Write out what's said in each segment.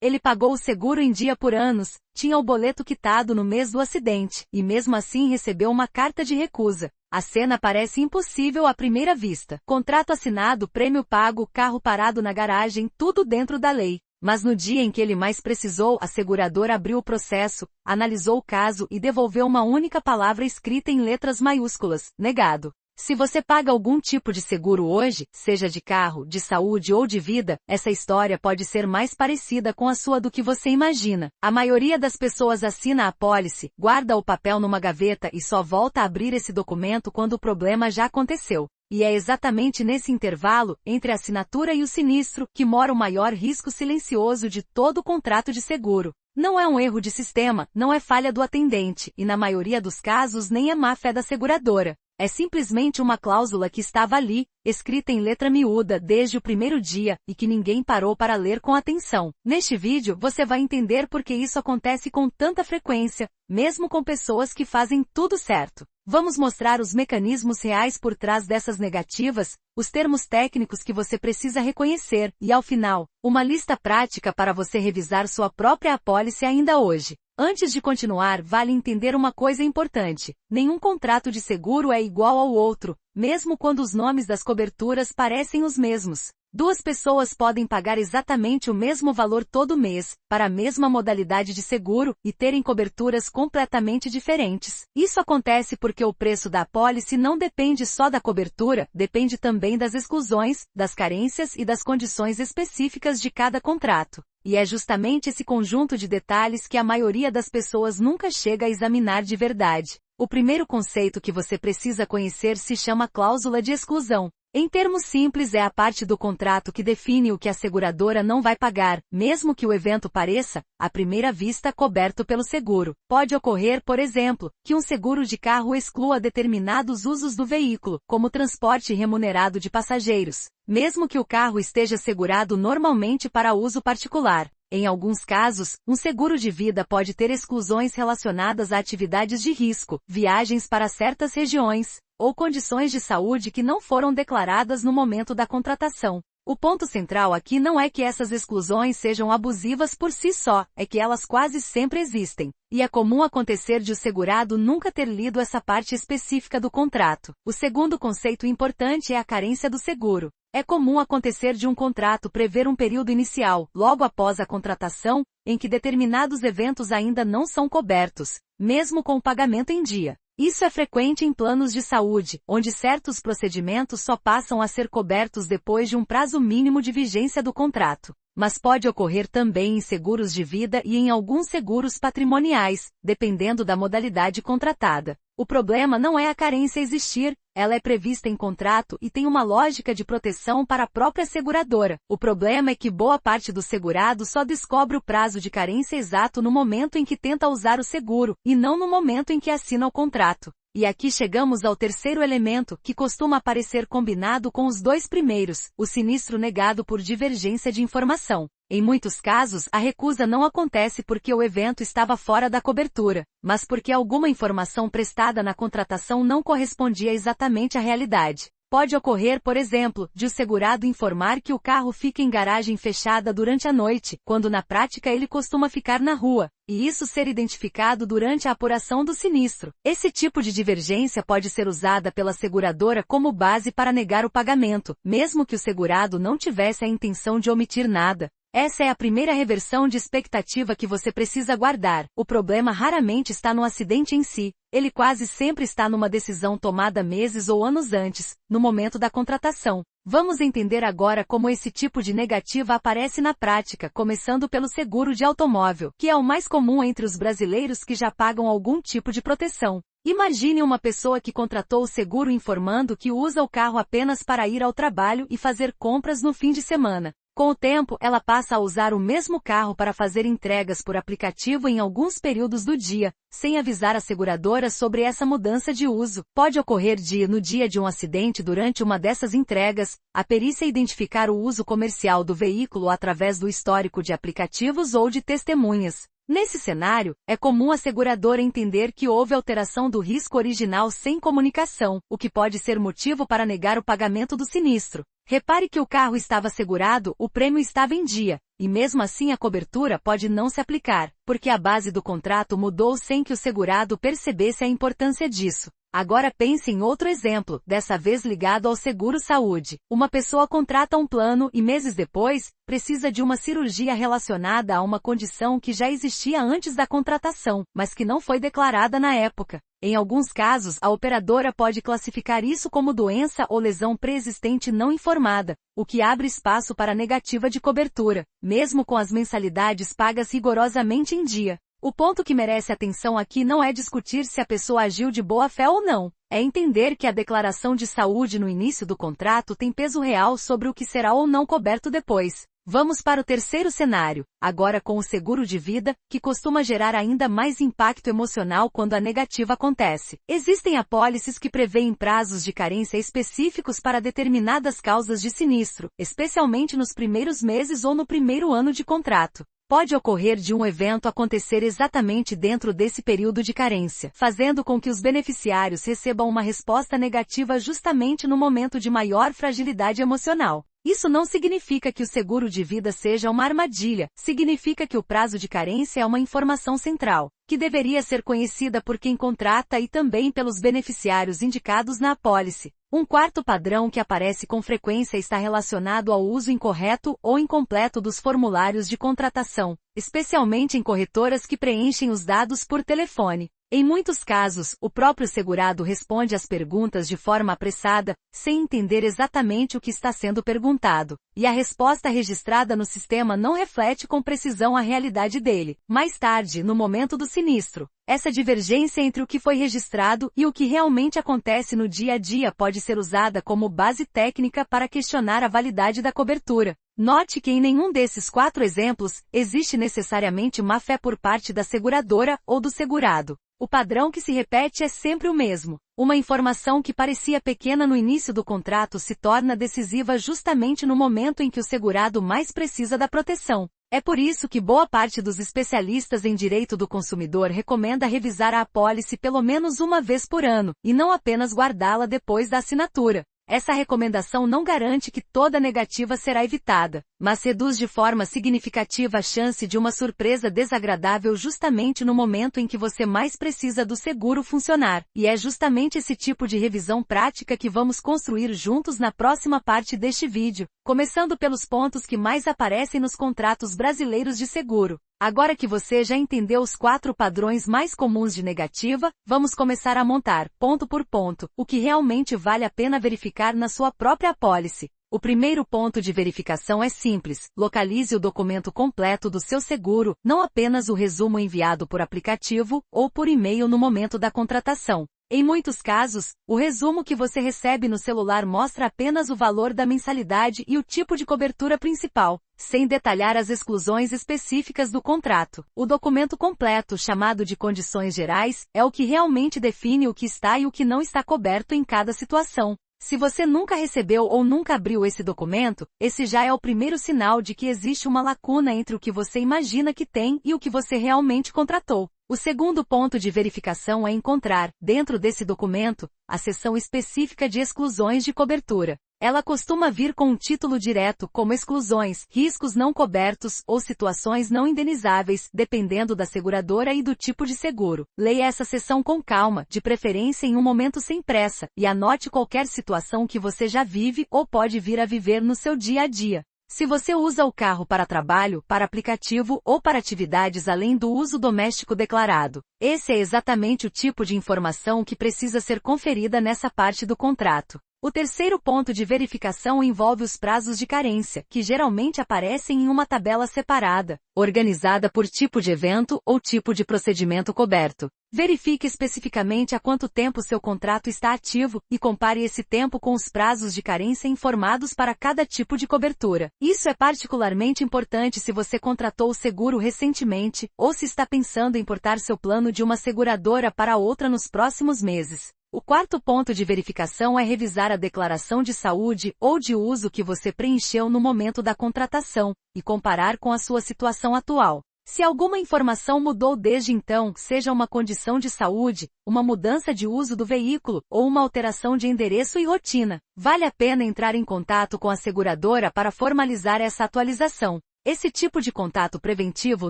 Ele pagou o seguro em dia por anos, tinha o boleto quitado no mês do acidente, e mesmo assim recebeu uma carta de recusa. A cena parece impossível à primeira vista. Contrato assinado, prêmio pago, carro parado na garagem, tudo dentro da lei. Mas no dia em que ele mais precisou, a seguradora abriu o processo, analisou o caso e devolveu uma única palavra escrita em letras maiúsculas: negado. Se você paga algum tipo de seguro hoje, seja de carro, de saúde ou de vida, essa história pode ser mais parecida com a sua do que você imagina. A maioria das pessoas assina a apólice, guarda o papel numa gaveta e só volta a abrir esse documento quando o problema já aconteceu. E é exatamente nesse intervalo, entre a assinatura e o sinistro, que mora o maior risco silencioso de todo contrato de seguro. Não é um erro de sistema, não é falha do atendente, e na maioria dos casos nem é má fé da seguradora. É simplesmente uma cláusula que estava ali, escrita em letra miúda desde o primeiro dia, e que ninguém parou para ler com atenção. Neste vídeo você vai entender por que isso acontece com tanta frequência, mesmo com pessoas que fazem tudo certo. Vamos mostrar os mecanismos reais por trás dessas negativas, os termos técnicos que você precisa reconhecer, e ao final, uma lista prática para você revisar sua própria apólice ainda hoje. Antes de continuar, vale entender uma coisa importante. Nenhum contrato de seguro é igual ao outro, mesmo quando os nomes das coberturas parecem os mesmos. Duas pessoas podem pagar exatamente o mesmo valor todo mês, para a mesma modalidade de seguro, e terem coberturas completamente diferentes. Isso acontece porque o preço da apólice não depende só da cobertura, depende também das exclusões, das carências e das condições específicas de cada contrato. E é justamente esse conjunto de detalhes que a maioria das pessoas nunca chega a examinar de verdade. O primeiro conceito que você precisa conhecer se chama cláusula de exclusão. Em termos simples, é a parte do contrato que define o que a seguradora não vai pagar, mesmo que o evento pareça, à primeira vista, coberto pelo seguro. Pode ocorrer, por exemplo, que um seguro de carro exclua determinados usos do veículo, como transporte remunerado de passageiros, mesmo que o carro esteja segurado normalmente para uso particular. Em alguns casos, um seguro de vida pode ter exclusões relacionadas a atividades de risco, viagens para certas regiões, ou condições de saúde que não foram declaradas no momento da contratação. O ponto central aqui não é que essas exclusões sejam abusivas por si só, é que elas quase sempre existem. E é comum acontecer de o segurado nunca ter lido essa parte específica do contrato. O segundo conceito importante é a carência do seguro. É comum acontecer de um contrato prever um período inicial, logo após a contratação, em que determinados eventos ainda não são cobertos, mesmo com o pagamento em dia. Isso é frequente em planos de saúde, onde certos procedimentos só passam a ser cobertos depois de um prazo mínimo de vigência do contrato. Mas pode ocorrer também em seguros de vida e em alguns seguros patrimoniais, dependendo da modalidade contratada. O problema não é a carência existir, ela é prevista em contrato e tem uma lógica de proteção para a própria seguradora. O problema é que boa parte do segurado só descobre o prazo de carência exato no momento em que tenta usar o seguro, e não no momento em que assina o contrato. E aqui chegamos ao terceiro elemento, que costuma aparecer combinado com os dois primeiros, o sinistro negado por divergência de informação. Em muitos casos, a recusa não acontece porque o evento estava fora da cobertura, mas porque alguma informação prestada na contratação não correspondia exatamente à realidade. Pode ocorrer, por exemplo, de o segurado informar que o carro fica em garagem fechada durante a noite, quando na prática ele costuma ficar na rua, e isso ser identificado durante a apuração do sinistro. Esse tipo de divergência pode ser usada pela seguradora como base para negar o pagamento, mesmo que o segurado não tivesse a intenção de omitir nada. Essa é a primeira reversão de expectativa que você precisa guardar. O problema raramente está no acidente em si. Ele quase sempre está numa decisão tomada meses ou anos antes, no momento da contratação. Vamos entender agora como esse tipo de negativa aparece na prática, começando pelo seguro de automóvel, que é o mais comum entre os brasileiros que já pagam algum tipo de proteção. Imagine uma pessoa que contratou o seguro informando que usa o carro apenas para ir ao trabalho e fazer compras no fim de semana. Com o tempo, ela passa a usar o mesmo carro para fazer entregas por aplicativo em alguns períodos do dia, sem avisar a seguradora sobre essa mudança de uso. Pode ocorrer de, no dia de um acidente durante uma dessas entregas, a perícia identificar o uso comercial do veículo através do histórico de aplicativos ou de testemunhas. Nesse cenário, é comum a seguradora entender que houve alteração do risco original sem comunicação, o que pode ser motivo para negar o pagamento do sinistro. Repare que o carro estava segurado, o prêmio estava em dia, e mesmo assim a cobertura pode não se aplicar, porque a base do contrato mudou sem que o segurado percebesse a importância disso. Agora pense em outro exemplo, dessa vez ligado ao seguro-saúde. Uma pessoa contrata um plano e meses depois, precisa de uma cirurgia relacionada a uma condição que já existia antes da contratação, mas que não foi declarada na época. Em alguns casos, a operadora pode classificar isso como doença ou lesão pré-existente não informada, o que abre espaço para negativa de cobertura, mesmo com as mensalidades pagas rigorosamente em dia. O ponto que merece atenção aqui não é discutir se a pessoa agiu de boa fé ou não, é entender que a declaração de saúde no início do contrato tem peso real sobre o que será ou não coberto depois. Vamos para o terceiro cenário, agora com o seguro de vida, que costuma gerar ainda mais impacto emocional quando a negativa acontece. Existem apólices que prevêem prazos de carência específicos para determinadas causas de sinistro, especialmente nos primeiros meses ou no primeiro ano de contrato. Pode ocorrer de um evento acontecer exatamente dentro desse período de carência, fazendo com que os beneficiários recebam uma resposta negativa justamente no momento de maior fragilidade emocional. Isso não significa que o seguro de vida seja uma armadilha, significa que o prazo de carência é uma informação central, que deveria ser conhecida por quem contrata e também pelos beneficiários indicados na apólice. Um quarto padrão que aparece com frequência está relacionado ao uso incorreto ou incompleto dos formulários de contratação, especialmente em corretoras que preenchem os dados por telefone. Em muitos casos, o próprio segurado responde às perguntas de forma apressada, sem entender exatamente o que está sendo perguntado, e a resposta registrada no sistema não reflete com precisão a realidade dele. Mais tarde, no momento do sinistro, essa divergência entre o que foi registrado e o que realmente acontece no dia a dia pode ser usada como base técnica para questionar a validade da cobertura. Note que em nenhum desses 4 exemplos, existe necessariamente má-fé por parte da seguradora ou do segurado. O padrão que se repete é sempre o mesmo. Uma informação que parecia pequena no início do contrato se torna decisiva justamente no momento em que o segurado mais precisa da proteção. É por isso que boa parte dos especialistas em direito do consumidor recomenda revisar a apólice pelo menos uma vez por ano, e não apenas guardá-la depois da assinatura. Essa recomendação não garante que toda negativa será evitada, mas reduz de forma significativa a chance de uma surpresa desagradável justamente no momento em que você mais precisa do seguro funcionar. E é justamente esse tipo de revisão prática que vamos construir juntos na próxima parte deste vídeo, começando pelos pontos que mais aparecem nos contratos brasileiros de seguro. Agora que você já entendeu os 4 padrões mais comuns de negativa, vamos começar a montar, ponto por ponto, o que realmente vale a pena verificar na sua própria apólice. O primeiro ponto de verificação é simples: localize o documento completo do seu seguro, não apenas o resumo enviado por aplicativo ou por e-mail no momento da contratação. Em muitos casos, o resumo que você recebe no celular mostra apenas o valor da mensalidade e o tipo de cobertura principal, sem detalhar as exclusões específicas do contrato. O documento completo, chamado de condições gerais, é o que realmente define o que está e o que não está coberto em cada situação. Se você nunca recebeu ou nunca abriu esse documento, esse já é o primeiro sinal de que existe uma lacuna entre o que você imagina que tem e o que você realmente contratou. O segundo ponto de verificação é encontrar, dentro desse documento, a seção específica de exclusões de cobertura. Ela costuma vir com um título direto como exclusões, riscos não cobertos ou situações não indenizáveis, dependendo da seguradora e do tipo de seguro. Leia essa seção com calma, de preferência em um momento sem pressa, e anote qualquer situação que você já vive ou pode vir a viver no seu dia a dia. Se você usa o carro para trabalho, para aplicativo ou para atividades além do uso doméstico declarado, esse é exatamente o tipo de informação que precisa ser conferida nessa parte do contrato. O terceiro ponto de verificação envolve os prazos de carência, que geralmente aparecem em uma tabela separada, organizada por tipo de evento ou tipo de procedimento coberto. Verifique especificamente há quanto tempo seu contrato está ativo, e compare esse tempo com os prazos de carência informados para cada tipo de cobertura. Isso é particularmente importante se você contratou o seguro recentemente, ou se está pensando em portar seu plano de uma seguradora para outra nos próximos meses. O quarto ponto de verificação é revisar a declaração de saúde ou de uso que você preencheu no momento da contratação, e comparar com a sua situação atual. Se alguma informação mudou desde então, seja uma condição de saúde, uma mudança de uso do veículo, ou uma alteração de endereço e rotina, vale a pena entrar em contato com a seguradora para formalizar essa atualização. Esse tipo de contato preventivo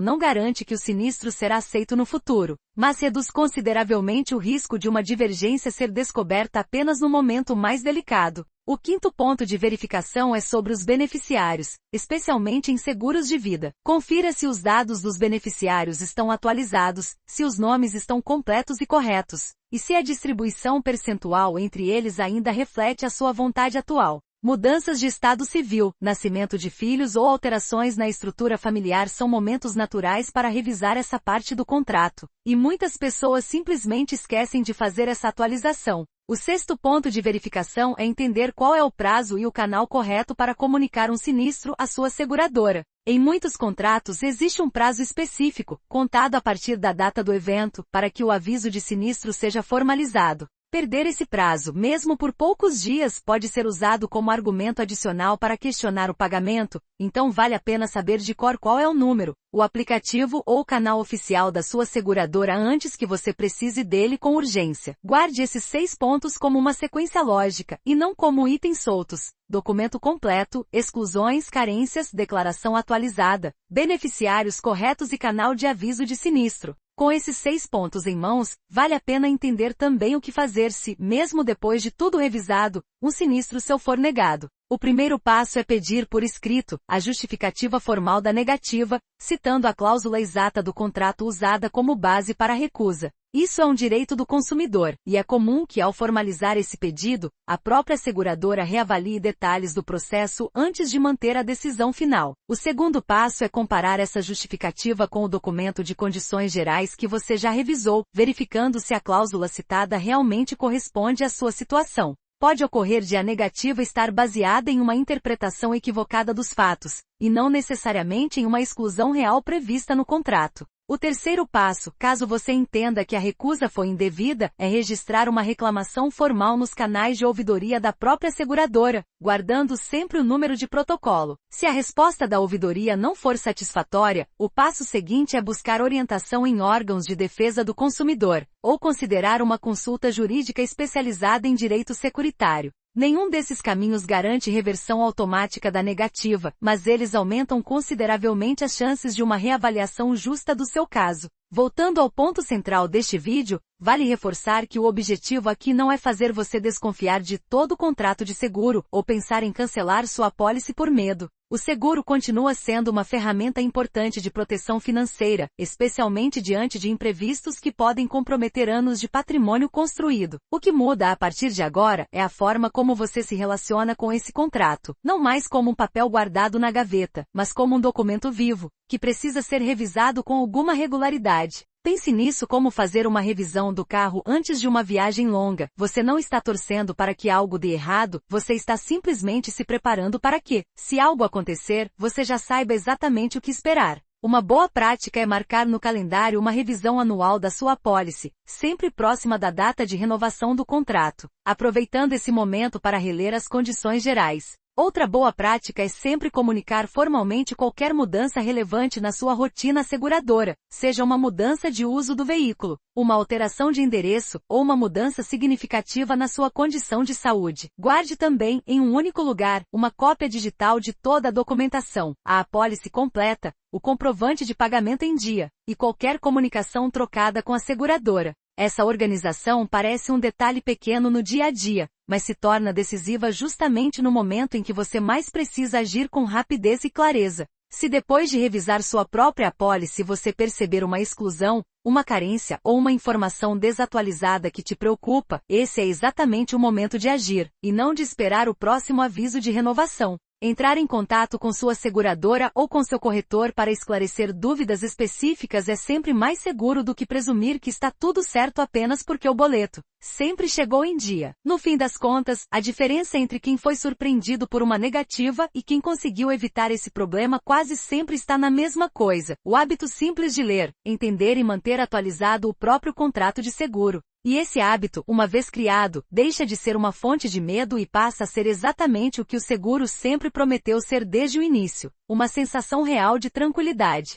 não garante que o sinistro será aceito no futuro, mas reduz consideravelmente o risco de uma divergência ser descoberta apenas no momento mais delicado. O quinto ponto de verificação é sobre os beneficiários, especialmente em seguros de vida. Confira se os dados dos beneficiários estão atualizados, se os nomes estão completos e corretos, e se a distribuição percentual entre eles ainda reflete a sua vontade atual. Mudanças de estado civil, nascimento de filhos ou alterações na estrutura familiar são momentos naturais para revisar essa parte do contrato, e muitas pessoas simplesmente esquecem de fazer essa atualização. O sexto ponto de verificação é entender qual é o prazo e o canal correto para comunicar um sinistro à sua seguradora. Em muitos contratos existe um prazo específico, contado a partir da data do evento, para que o aviso de sinistro seja formalizado. Perder esse prazo, mesmo por poucos dias, pode ser usado como argumento adicional para questionar o pagamento, então vale a pena saber de cor qual é o número, o aplicativo ou o canal oficial da sua seguradora antes que você precise dele com urgência. Guarde esses 6 pontos como uma sequência lógica, e não como itens soltos. Documento completo, exclusões, carências, declaração atualizada, beneficiários corretos e canal de aviso de sinistro. Com esses 6 pontos em mãos, vale a pena entender também o que fazer se, mesmo depois de tudo revisado, um sinistro seu for negado. O primeiro passo é pedir por escrito a justificativa formal da negativa, citando a cláusula exata do contrato usada como base para a recusa. Isso é um direito do consumidor, e é comum que, ao formalizar esse pedido, a própria seguradora reavalie detalhes do processo antes de manter a decisão final. O segundo passo é comparar essa justificativa com o documento de condições gerais que você já revisou, verificando se a cláusula citada realmente corresponde à sua situação. Pode ocorrer de a negativa estar baseada em uma interpretação equivocada dos fatos, e não necessariamente em uma exclusão real prevista no contrato. O terceiro passo, caso você entenda que a recusa foi indevida, é registrar uma reclamação formal nos canais de ouvidoria da própria seguradora, guardando sempre o número de protocolo. Se a resposta da ouvidoria não for satisfatória, o passo seguinte é buscar orientação em órgãos de defesa do consumidor, ou considerar uma consulta jurídica especializada em direito securitário. Nenhum desses caminhos garante reversão automática da negativa, mas eles aumentam consideravelmente as chances de uma reavaliação justa do seu caso. Voltando ao ponto central deste vídeo, vale reforçar que o objetivo aqui não é fazer você desconfiar de todo o contrato de seguro, ou pensar em cancelar sua apólice por medo. O seguro continua sendo uma ferramenta importante de proteção financeira, especialmente diante de imprevistos que podem comprometer anos de patrimônio construído. O que muda a partir de agora é a forma como você se relaciona com esse contrato, não mais como um papel guardado na gaveta, mas como um documento vivo, que precisa ser revisado com alguma regularidade. Pense nisso como fazer uma revisão do carro antes de uma viagem longa. Você não está torcendo para que algo dê errado, você está simplesmente se preparando para que, se algo acontecer, você já saiba exatamente o que esperar. Uma boa prática é marcar no calendário uma revisão anual da sua apólice, sempre próxima da data de renovação do contrato, aproveitando esse momento para reler as condições gerais. Outra boa prática é sempre comunicar formalmente qualquer mudança relevante na sua rotina seguradora, seja uma mudança de uso do veículo, uma alteração de endereço, ou uma mudança significativa na sua condição de saúde. Guarde também, em um único lugar, uma cópia digital de toda a documentação, a apólice completa, o comprovante de pagamento em dia, e qualquer comunicação trocada com a seguradora. Essa organização parece um detalhe pequeno no dia a dia, mas se torna decisiva justamente no momento em que você mais precisa agir com rapidez e clareza. Se depois de revisar sua própria apólice você perceber uma exclusão, uma carência ou uma informação desatualizada que te preocupa, esse é exatamente o momento de agir, e não de esperar o próximo aviso de renovação. Entrar em contato com sua seguradora ou com seu corretor para esclarecer dúvidas específicas é sempre mais seguro do que presumir que está tudo certo apenas porque o boleto sempre chegou em dia. No fim das contas, a diferença entre quem foi surpreendido por uma negativa e quem conseguiu evitar esse problema quase sempre está na mesma coisa: o hábito simples de ler, entender e manter atualizado o próprio contrato de seguro. E esse hábito, uma vez criado, deixa de ser uma fonte de medo e passa a ser exatamente o que o seguro sempre prometeu ser desde o início: uma sensação real de tranquilidade.